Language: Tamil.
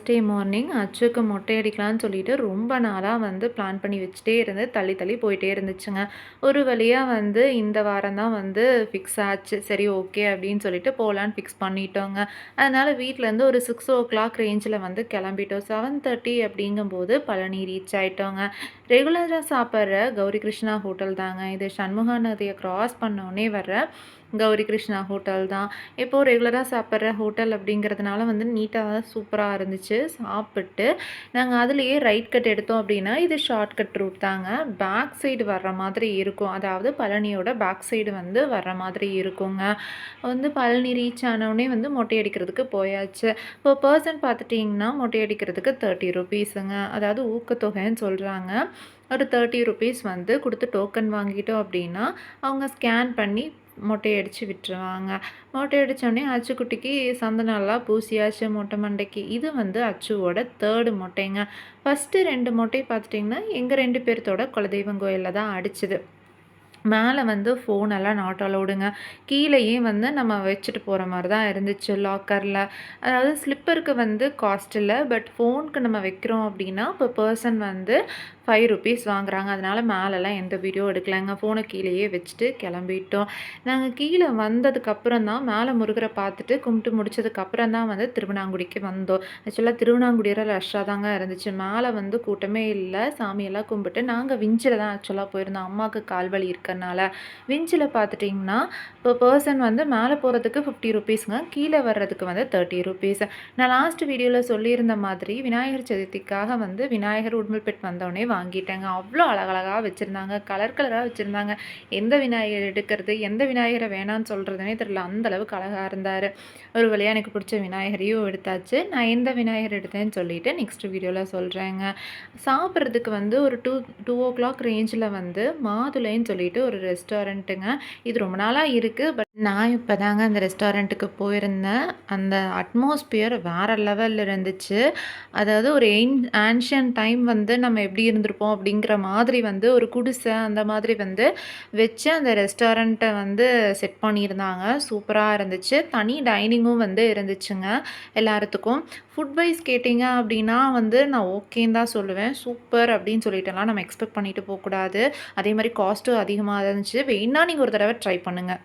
தேர்ஸ்டே மார்னிங் அச்சுக்கு மொட்டை அடிக்கலான்னு சொல்லிட்டு ரொம்ப நாளாக வந்து பிளான் பண்ணி வச்சுட்டே இருந்து தள்ளி தள்ளி போயிட்டே இருந்துச்சுங்க. ஒரு வழியாக வந்து இந்த வாரம் தான் வந்து ஃபிக்ஸ் ஆச்சு. சரி ஓகே அப்படின்னு சொல்லிட்டு போகலான்னு ஃபிக்ஸ் பண்ணிட்டோங்க. அதனால் வீட்டிலேருந்து ஒரு 6 o'clock ரேஞ்சில் வந்து கிளம்பிட்டோம். 7:30 அப்படிங்கும்போது பழனி ரீச் ஆகிட்டோங்க. ரெகுலராக சாப்பிட்ற கௌரி கிருஷ்ணா ஹோட்டல் தாங்க இது. சண்முகா நதியை கிராஸ் பண்ணோடனே வர கௌரி கிருஷ்ணா ஹோட்டல் தான். இப்போது ரெகுலராக சாப்பிட்ற ஹோட்டல் அப்படிங்கிறதுனால வந்து நீட்டாக சூப்பராக இருந்துச்சு. சாப்பிட்டு நாங்கள் அதுலேயே ரைட் கட் எடுத்தோம் அப்படின்னா இது ஷார்ட் கட் ரூட் தாங்க. பேக் சைடு வர்ற மாதிரி இருக்கும். அதாவது பழனியோட பேக் சைடு வந்து வர்ற மாதிரி இருக்குங்க. வந்து பழனி ரீச் ஆனவுடனே வந்து மொட்டை அடிக்கிறதுக்கு போயாச்சு. இப்போ பர்சன் பார்த்துட்டிங்கன்னா மொட்டை அடிக்கிறதுக்கு 30 ருபீஸுங்க. அதாவது ஊக்கத்தொகைன்னு சொல்கிறாங்க. ஒரு 30 ருபீஸ் வந்து கொடுத்து டோக்கன் வாங்கிட்டோம் அப்படின்னா அவங்க ஸ்கேன் பண்ணி மொட்டையடிச்சு விட்டுருவாங்க. மொட்டையடித்தோடனே அச்சுக்குட்டிக்கு சந்தனம்லாம் பூசியாச்சு மொட்டை மண்டைக்கு. இது வந்து அச்சுவோட 3rd மொட்டைங்க. ஃபஸ்ட்டு 2 மொட்டை பார்த்துட்டிங்கன்னா எங்கள் 2 பேர்த்தோட குலதெய்வம் கோயிலில் தான் அடிச்சுது. மேலே வந்து ஃபோனெல்லாம் நாட் அலோடுங்க. கீழேயே வந்து நம்ம வச்சுட்டு போகிற மாதிரி தான் இருந்துச்சு லாக்கரில். அதாவது ஸ்லிப்பருக்கு வந்து காஸ்ட் இல்லை. பட் ஃபோனுக்கு நம்ம வைக்கிறோம் அப்படின்னா இப்போ பர்சன் வந்து 5 ருபீஸ் வாங்குறாங்க. அதனால் மேலெலாம் எந்த வீடியோ எடுக்கலைங்க. ஃபோனை கீழேயே வச்சுட்டு கிளம்பிட்டோம். நாங்கள் கீழே வந்ததுக்கப்புறம் தான் மேலே முருகரை பார்த்துட்டு கும்பிட்டு முடிச்சதுக்கப்புறம் தான் வந்து திருவண்ணாங்குடிக்கு வந்தோம். ஆக்சுவலாக திருவண்ணாங்குடியில் ரஷ்ஷாக தாங்க இருந்துச்சு. மேலே வந்து கூட்டமே இல்லை. சாமியெல்லாம் கும்பிட்டு நாங்கள் விஞ்சில் தான் ஆக்சுவலாக போயிருந்தோம். அம்மாவுக்கு கால்வலி இருக்கறனால. விஞ்சில் பார்த்துட்டிங்கன்னா இப்போ பர்சன் வந்து மேலே போகிறதுக்கு 50 ருபீஸுங்க. கீழே வர்றதுக்கு வந்து 30 ருபீஸ். நான் லாஸ்ட் வீடியோவில் சொல்லியிருந்த மாதிரி விநாயகர் சதுர்த்திக்காக வந்து விநாயகர் உடுமல்பேட் வந்தோடனே வாங்கிட்டேங்க. அவ்வளோ அழகழகாக வச்சுருந்தாங்க. கலர் கலராக வச்சுருந்தாங்க. எந்த விநாயகர் எடுக்கிறது, எந்த விநாயகரை வேணான்னு சொல்கிறதுனே தெரியல. அந்தளவுக்கு அழகாக இருந்தார். ஒரு வழியாக எனக்கு பிடிச்ச விநாயகரையும் எடுத்தாச்சு. நான் எந்த விநாயகர் எடுத்தேன்னு சொல்லிவிட்டு நெக்ஸ்ட் வீடியோவில் சொல்கிறேங்க. சாப்பிட்றதுக்கு வந்து ஒரு 2 o'clock ரேஞ்சில் வந்து மாதுளைன்னு சொல்லிட்டு ஒரு ரெஸ்டாரண்ட்டுங்க. இது ரொம்ப நாளாக இருக்குது. பட் நான் இப்போ தாங்க அந்த ரெஸ்டாரண்ட்டுக்கு போயிருந்தேன். அந்த அட்மாஸ்பியர் வேறு லெவலில் இருந்துச்சு. அதாவது ஒரு ஆன்ஷியன்ட் டைம் வந்து நம்ம எப்படி இருந்திருப்போம் அப்படிங்கிற மாதிரி வந்து ஒரு குடிசை அந்த மாதிரி வந்து வச்சு அந்த ரெஸ்டாரண்ட்டை வந்து செட் பண்ணியிருந்தாங்க. சூப்பராக இருந்துச்சு. தனி டைனிங்கும் வந்து இருந்துச்சுங்க எல்லாத்துக்கும். ஃபுட் வைஸ் கேட்டிங்க அப்படின்னா வந்து நான் ஓகேன்னு தான் சொல்லுவேன். சூப்பர் அப்படின்னு சொல்லிட்டுலாம் நம்ம எக்ஸ்பெக்ட் பண்ணிட்டு போகக்கூடாது. அதே மாதிரி காஸ்ட்டும் அதிகமாக இருந்துச்சு. வேணா நீங்கள் ஒரு தடவை ட்ரை பண்ணுங்கள்.